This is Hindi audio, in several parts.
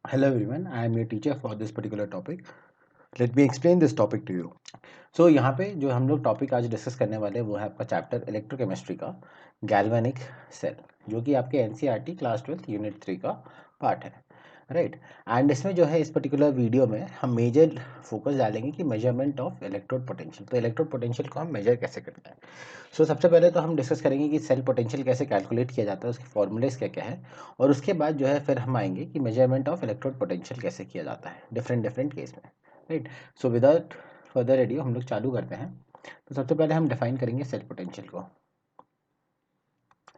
Hello everyone, I am your teacher for this particular topic. Let me explain this topic to you. So यहाँ पे जो हम लोग टॉपिक आज डिस्कस करने वाले हैं वो है आपका चैप्टर इलेक्ट्रोकेमिस्ट्री का गैल्वेनिक सेल, जो कि आपके एनसीईआरटी क्लास 12 यूनिट 3 का पार्ट है, राइट। एंड इसमें जो है इस पर्टिकुलर वीडियो में हम मेजर फोकस डालेंगे कि मेजरमेंट ऑफ इलेक्ट्रोड पोटेंशियल। तो इलेक्ट्रोड पोटेंशियल को हम मेजर कैसे करते हैं। सबसे पहले तो हम डिस्कस करेंगे कि सेल पोटेंशियल कैसे कैलकुलेट किया जाता है, उसके फॉर्मूलेस क्या क्या है, और उसके बाद जो है फिर हम आएंगे कि मेजरमेंट ऑफ इलेक्ट्रोड पोटेंशियल कैसे किया जाता है डिफरेंट डिफरेंट केस में, राइट। विदाउट फर्दर एडियो हम लोग चालू करते हैं। तो सबसे पहले हम डिफाइन करेंगे सेल पोटेंशियल को,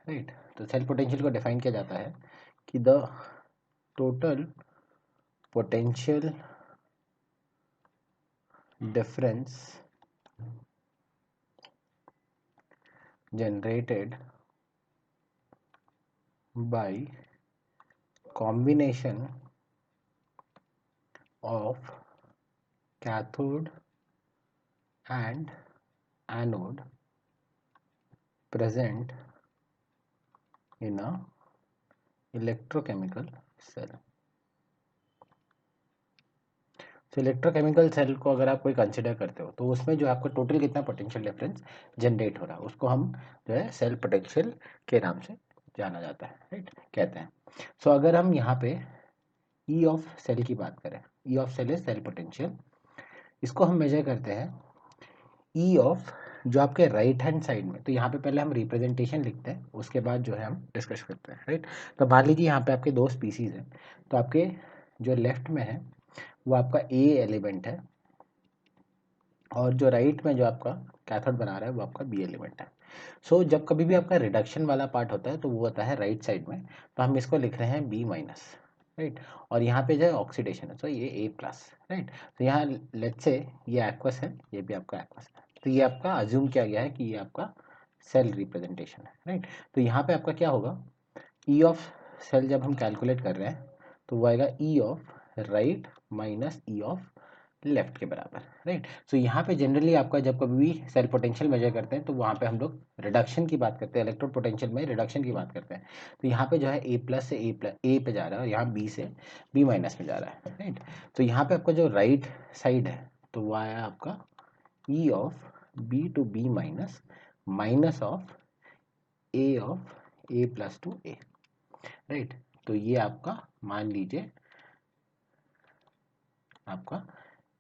राइट। तो सेल पोटेंशियल को डिफाइन किया जाता है कि the total potential difference generated by combination of cathode and anode present in a electrochemical cell। तो इलेक्ट्रोकेमिकल सेल को अगर आप कोई कंसिडर करते हो तो उसमें जो आपका टोटल कितना पोटेंशियल डिफरेंस जनरेट हो रहा है उसको हम जो है सेल पोटेंशियल के नाम से जाना जाता है, राइट, कहते हैं। अगर हम यहाँ पे ई ऑफ सेल की बात करें, E of cell is cell potential, इसको हम मेजर करते हैं ई ऑफ जो आपके राइट हैंड साइड में। तो यहाँ पे पहले हम रिप्रेजेंटेशन लिखते हैं, उसके बाद जो है हम डिस्कस करते हैं, राइट। तो मान लीजिए यहाँ पे आपके दो स्पीसीज हैं, तो आपके जो लेफ्ट में है वो आपका ए एलिमेंट है, और जो राइट में जो आपका कैथोड बना रहा है वो आपका बी एलिमेंट है। जब कभी भी आपका रिडक्शन वाला पार्ट होता है तो वो होता है राइट साइड में, तो हम इसको लिख रहे हैं बी माइनस, राइट। और यहाँ पे जो है ऑक्सीडेशन है, ये ए प्लस, राइट। तो यहाँ लेट्स से ये एक्वस है, ये भी आपका एक्वस है, तो ये आपका अज्यूम किया गया है कि ये आपका सेल रिप्रेजेंटेशन है, राइट। तो यहाँ पे आपका क्या होगा, ई ऑफ सेल जब हम कैलकुलेट कर रहे हैं तो वो आएगा ई of right minus E of left के बराबर, राइट। यहाँ पे जनरली आपका जब कभी भी सेल पोटेंशियल मेजर करते हैं तो वहाँ पे हम लोग रिडक्शन की बात करते हैं, इलेक्ट्रोड पोटेंशियल में रिडक्शन की बात करते हैं। तो यहाँ पे जो है ए प्लस से ए पे जा रहा है, और यहाँ बी से बी माइनस में जा रहा है, राइट। तो यहाँ पे आपका जो राइट साइड है तो वो आया आपका E of B to B minus minus of A plus to A, right. तो ये आपका मान लीजिए आपका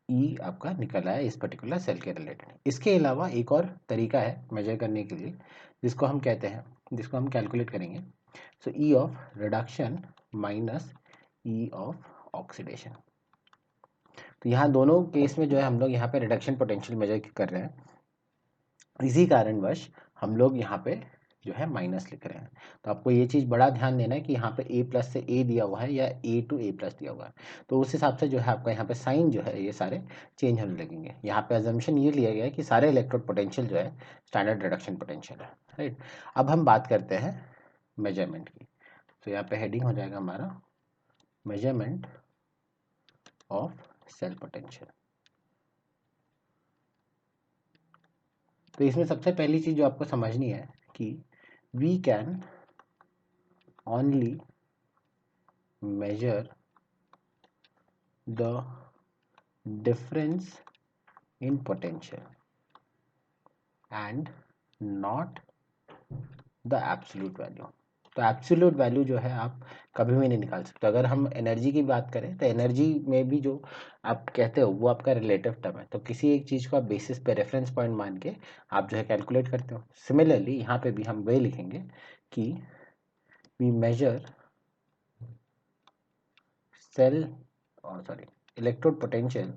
ई आपका निकल आया इस पर्टिकुलर सेल के रिलेटेड। इसके अलावा एक और तरीका है मेजर करने के लिए, जिसको हम कहते हैं, जिसको हम कैलकुलेट करेंगे। ई of reduction minus E of oxidation. तो यहाँ दोनों केस में जो है हम लोग यहाँ पे रिडक्शन पोटेंशियल मेजर कर रहे हैं, इसी कारणवश हम लोग यहाँ पे जो है माइनस लिख रहे हैं। तो आपको ये चीज़ बड़ा ध्यान देना है कि यहाँ पे ए प्लस से ए दिया हुआ है या ए टू ए प्लस दिया हुआ है, तो उस हिसाब से जो है आपका यहाँ पे साइन जो है ये सारे चेंज होने लगेंगे। यहाँ पे अजम्पशन ये लिया गया है कि सारे इलेक्ट्रोड पोटेंशियल जो है स्टैंडर्ड रिडक्शन पोटेंशियल है, राइट। अब हम बात करते हैं मेजरमेंट की। यहाँ पे हेडिंग हो जाएगा हमारा मेजरमेंट ऑफ सेल पोटेंशियल। तो इसमें सबसे पहली चीज़ जो आपको समझनी है कि we can only measure the difference in potential and not the absolute value। तो एब्सोल्यूट वैल्यू जो है आप कभी भी नहीं निकाल सकते। अगर हम एनर्जी की बात करें तो एनर्जी में भी जो आप कहते हो वो आपका रिलेटिव टर्म है, तो किसी एक चीज़ को आप बेसिस पे रेफरेंस पॉइंट मान के आप जो है कैलकुलेट करते हो। सिमिलरली यहाँ पे भी हम वही लिखेंगे कि we measure cell sorry electrode potential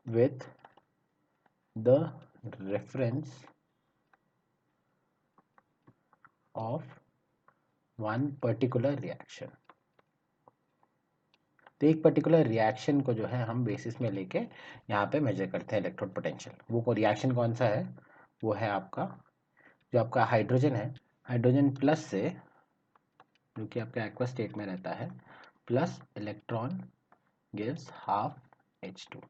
with the reference of one particular reaction। तो एक पर्टिकुलर रिएक्शन को जो है हम बेसिस में लेके यहाँ पे मेजर करते हैं इलेक्ट्रोड पोटेंशियल। वो रिएक्शन कौन सा है, वो है आपका जो आपका हाइड्रोजन है, हाइड्रोजन प्लस से जो कि आपका एक्वस स्टेट में रहता है, plus electron gives half H2।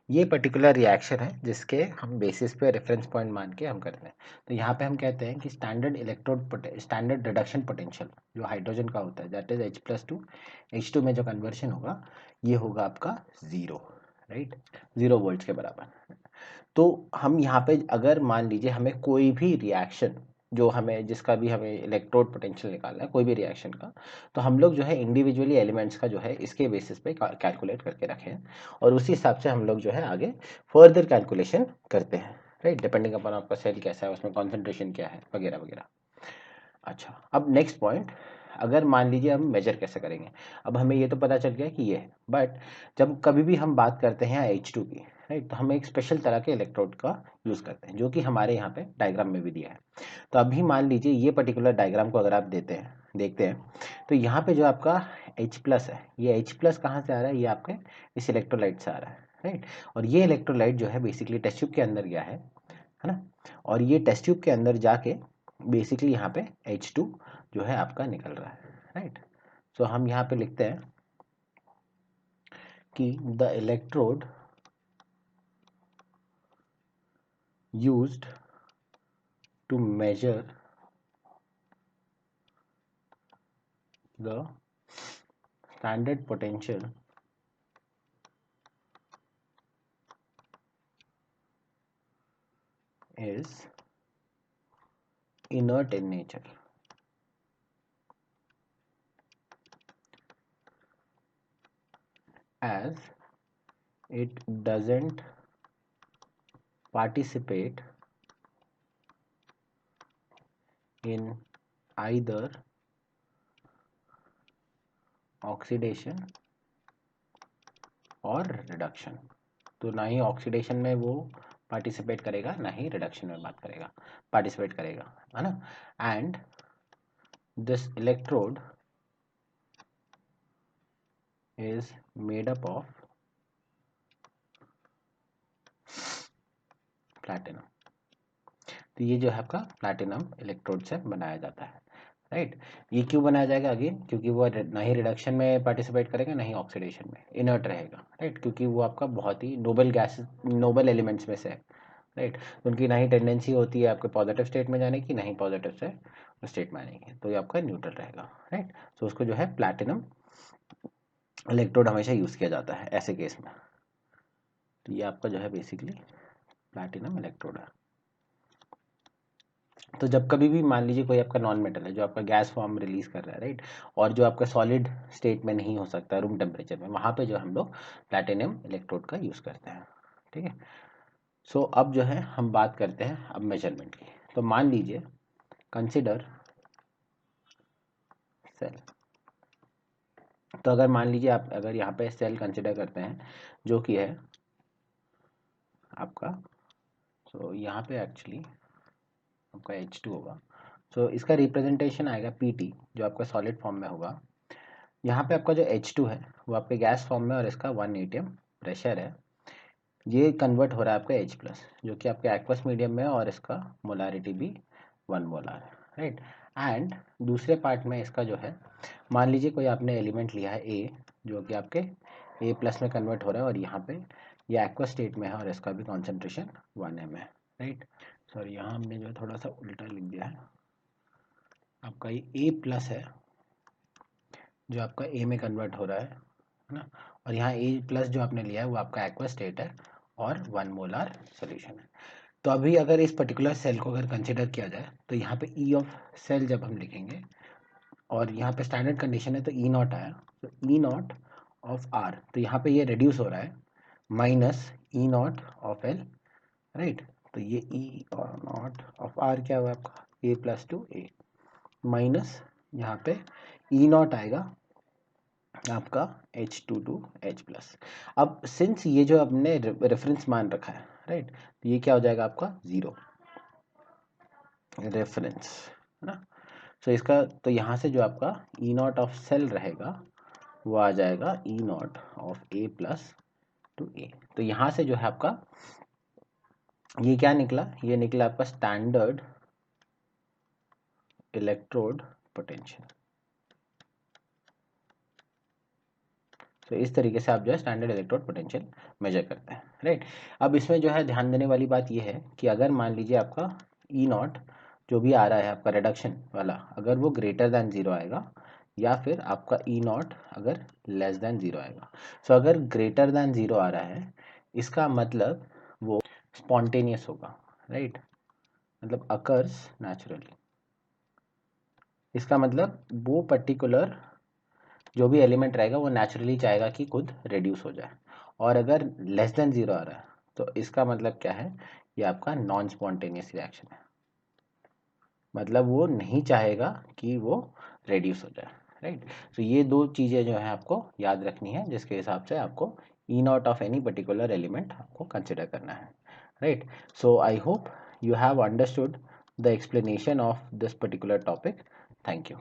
ये पर्टिकुलर रिएक्शन है जिसके हम बेसिस पे रेफरेंस पॉइंट मान के हम करते हैं। तो यहाँ पे हम कहते हैं कि स्टैंडर्ड रिडक्शन पोटेंशियल जो हाइड्रोजन का होता है दैट इज H+2, H2 में जो कन्वर्शन होगा ये होगा आपका 0, राइट, 0 वोल्ट के बराबर। तो हम यहाँ पे अगर मान लीजिए हमें कोई भी रिएक्शन जो हमें जिसका भी हमें इलेक्ट्रोड पोटेंशियल निकालना है कोई भी रिएक्शन का, तो हम लोग जो है इंडिविजुअली एलिमेंट्स का जो है इसके बेसिस पे कैलकुलेट करके रखें और उसी हिसाब से हम लोग जो है आगे फर्दर कैलकुलेशन करते हैं, राइट, डिपेंडिंग अपॉन आपका सेल कैसा है, उसमें कॉन्सेंट्रेशन क्या है वगैरह वगैरह। अच्छा, अब नेक्स्ट पॉइंट, अगर मान लीजिए हम मेजर कैसे करेंगे। अब हमें ये तो पता चल गया कि ये है, बट जब कभी भी हम बात करते हैं H2 की, राइट, तो हम एक स्पेशल तरह के इलेक्ट्रोड का यूज़ करते हैं जो कि हमारे यहाँ पे डायग्राम में भी दिया है। तो अभी मान लीजिए ये पर्टिकुलर डायग्राम को अगर आप देखते हैं तो यहाँ पे जो आपका H+ है, ये H+ कहाँ से आ रहा है, ये आपके इस इलेक्ट्रोलाइट से आ रहा है, राइट। और ये इलेक्ट्रोलाइट जो है बेसिकली टेस्ट ट्यूब के अंदर गया है ना, और ये टेस्ट ट्यूब के अंदर जाके बेसिकली यहाँ पे H2 जो है आपका निकल रहा है, राइट। सो हम यहाँ पे लिखते हैं कि the electrode used to measure the standard potential is inert in nature, as it doesn't participate in either oxidation और रिडक्शन। तो ना ही ऑक्सीडेशन में वो पार्टिसिपेट करेगा ना ही रिडक्शन में पार्टिसिपेट करेगा, है ना। And this electrode is made up of platinum. तो ये जो है आपका प्लैटिनम इलेक्ट्रोड से बनाया जाता है, राइट। ये क्यों बनाया जाएगा, अगेन क्योंकि वो ना ही रिडक्शन में पार्टिसिपेट करेगा ना ही ऑक्सीडेशन में, इनर्ट रहेगा, राइट, क्योंकि वो आपका बहुत ही नोबल एलिमेंट्स में से है, राइट। उनकी ना ही टेंडेंसी होती है आपके पॉजिटिव स्टेट में जाने की ना ही पॉजिटिव से स्टेट में आने की, तो ये आपका न्यूट्रल रहेगा, राइट। तो उसको जो है प्लैटिनम इलेक्ट्रोड हमेशा यूज़ किया जाता है ऐसे केस में। तो ये आपका जो है बेसिकली प्लैटिनम इलेक्ट्रोड है। तो जब कभी भी मान लीजिए कोई आपका नॉन मेटल है जो आपका गैस फॉर्म रिलीज कर रहा है, राइट, और जो आपका सॉलिड स्टेट में नहीं हो सकता रूम टेम्परेचर में, वहाँ पे जो हम लोग प्लैटिनम इलेक्ट्रोड का यूज़ करते हैं, ठीक है। सो अब जो है हम बात करते हैं अब मेजरमेंट की। तो मान लीजिए कंसिडर सेल। तो अगर मान लीजिए आप अगर यहाँ पे सेल कंसिडर करते हैं जो कि है आपका, सो यहाँ पे एक्चुअली आपका H2 होगा। सो इसका रिप्रेजेंटेशन आएगा PT जो आपका सॉलिड फॉर्म में होगा। यहाँ पे आपका जो H2 है वो आपके गैस फॉर्म में और इसका 1 atm प्रेशर है। ये कन्वर्ट हो रहा है आपका H+ जो कि आपके एक्वस मीडियम में और इसका मोलारिटी भी 1 मोलार है, राइट। एंड दूसरे पार्ट में इसका जो है मान लीजिए कोई आपने एलिमेंट लिया है A जो कि आपके A+ में कन्वर्ट हो रहा है और यहाँ पे ये एक्वस स्टेट में है और इसका भी कॉन्सेंट्रेशन 1m है, राइट। सॉरी यहाँ हमने जो है थोड़ा सा उल्टा लिख दिया है। आपका ये A+ है जो आपका A में कन्वर्ट हो रहा है ना, और यहाँ A+ जो आपने लिया है वो आपका एक्वस स्टेट है और 1 मोलार सोल्यूशन है। तो अभी अगर इस पर्टिकुलर सेल को अगर कंसिडर किया जाए तो यहाँ पे E ऑफ सेल जब हम लिखेंगे और यहाँ पे स्टैंडर्ड कंडीशन है तो E0 आया, तो E0 ऑफ R, तो यहाँ पे ये रिड्यूस हो रहा है minus E0 of L, right. तो ये E0 ऑफ R क्या हुआ आपका A+2A माइनस यहाँ पे E0 आएगा आपका H2 अब सिंस ये जो आपने रेफरेंस मान रखा है, राइट, तो ये क्या हो जाएगा आपका 0 रेफरेंस, है ना। सो इसका तो यहाँ से जो आपका E0 ऑफ सेल रहेगा वो आ जाएगा E0 ऑफ A+2A। तो यहाँ से जो है आपका ये क्या निकला, ये निकला आपका स्टैंडर्ड इलेक्ट्रोड पोटेंशियल। तो इस तरीके से आप जो है स्टैंडर्ड इलेक्ट्रोड पोटेंशियल मेजर करते हैं, राइट। अब इसमें जो है ध्यान देने वाली बात ये है कि अगर मान लीजिए आपका ई नॉट जो भी आ रहा है आपका रिडक्शन वाला, अगर वो ग्रेटर दैन ज़ीरो आएगा या फिर आपका ई नॉट अगर लेस दैन ज़ीरो आएगा। सो अगर ग्रेटर दैन ज़ीरो आ रहा है इसका मतलब वो स्पॉन्टेनियस होगा, राइट, मतलब अकर्स नेचुरली। इसका मतलब वो पर्टिकुलर जो भी एलिमेंट रहेगा वो नेचुरली चाहेगा कि खुद रिड्यूस हो जाए। और अगर लेस देन ज़ीरो आ रहा है तो इसका मतलब क्या है, ये आपका नॉन स्पॉन्टेनियस रिएक्शन है, मतलब वो नहीं चाहेगा कि वो रिड्यूस हो जाए, राइट। तो ये दो चीज़ें जो है आपको याद रखनी है, जिसके हिसाब से आपको E not of any particular element आपको कंसिडर करना है, right. So I hope you have understood the explanation of this particular topic. Thank you.